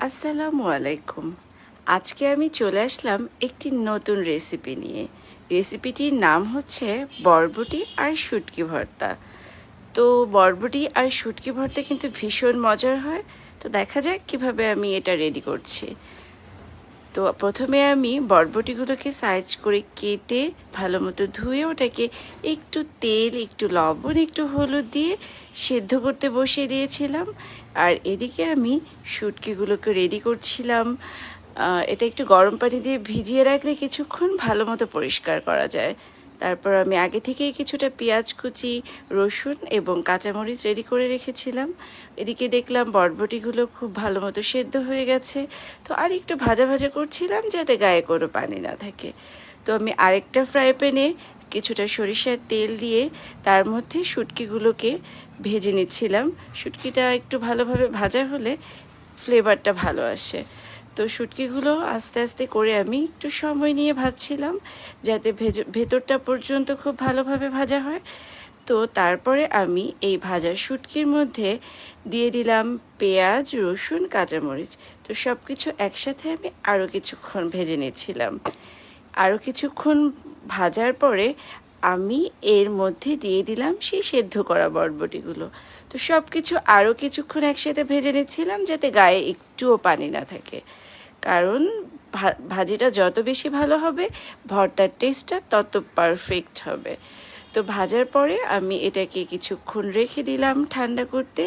আসসালামু আলাইকুম। আজকে আমি চলে আসলাম একটি নতুন রেসিপি নিয়ে। রেসিপিটির নাম হচ্ছে বরবটি আর শুটকি ভর্তা। তো বরবটি আর শুটকি ভর্তা কিন্তু ভীষণ মজার হয়। তো দেখা যাক কিভাবে আমি এটা রেডি করছি। তো প্রথমে আমি বরবটিগুলোকে সাইজ করে কেটে ভালো মতো ধুয়ে ওটাকে একটু তেল, একটু লবণ, একটু হলুদ দিয়ে সেদ্ধ করতে বসিয়ে দিয়েছিলাম। আর এদিকে আমি শুটকিগুলোকে রেডি করছিলাম। এটা একটু গরম পানি দিয়ে ভিজিয়ে রাখলে কিছুক্ষণ ভালো মতো পরিষ্কার করা যায়। তারপর আমি আগে থেকেই কিছুটা পেঁয়াজ কুচি, রসুন এবং কাঁচামরিচ রেডি করে রেখেছিলাম। এদিকে দেখলাম বরবটিগুলো খুব ভালো মতো সেদ্ধ হয়ে গেছে। তো আর একটু ভাজা ভাজা করছিলাম যাতে গায়ে কোনো পানি না থাকে। তো আমি আরেকটা ফ্রাই প্যানে কিছুটা সরিষার তেল দিয়ে তার মধ্যে শুটকিগুলোকে ভেজে নিচ্ছিলাম। শুটকিটা একটু ভালোভাবে ভাজা হলে ফ্লেভারটা ভালো আসে। তো শুটকিগুলো আস্তে আস্তে করে আমি একটু সময় নিয়ে ভাজছিলাম যাতে ভেতরটা পর্যন্ত খুব ভালোভাবে ভাজা হয়। তো তারপরে আমি এই ভাজা শুটকির মধ্যে দিয়ে দিলাম পেঁয়াজ, রসুন, কাঁচামরিচ। তো সব কিছু একসাথে আমি আরও কিছুক্ষণ ভেজে নিচ্ছিলাম। আরও কিছুক্ষণ ভাজার পরে আমি এর মধ্যে দিয়ে দিলাম সেই সেদ্ধ করা বরবটিগুলো। তো সব কিছু আরও কিছুক্ষণ একসাথে ভেজে নিচ্ছিলাম যাতে গায়ে একটুও পানি না থাকে। কারণ ভাজিটা যত বেশি ভালো হবে, ভর্তার টেস্টটা তত পারফেক্ট হবে। তো ভাজার পরে আমি এটাকে কিছুক্ষণ রেখে দিলাম ঠান্ডা করতে।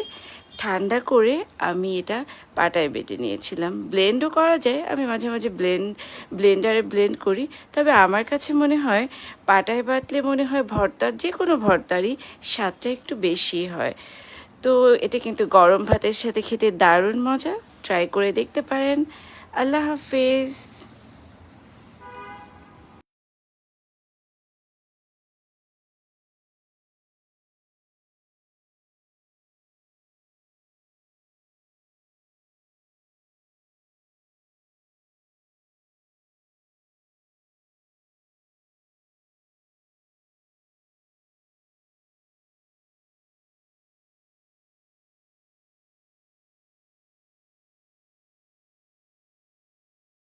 ঠান্ডা করে আমি এটা পাটায় বেটে নিয়েছিলাম। ব্লেন্ডও করা যায়, আমি মাঝে মাঝে ব্লেন্ডারে ব্লেন্ড করি। তবে আমার কাছে মনে হয় পাটায় বাটলে মনে হয় ভর্তার, যে কোনো ভর্তারই স্বাদটা একটু বেশি হয়। তো এটা কিন্তু গরম ভাতের সাথে খেতে দারুণ মজা। ট্রাই করে দেখতে পারেন। আল্লাহ হাফেজ।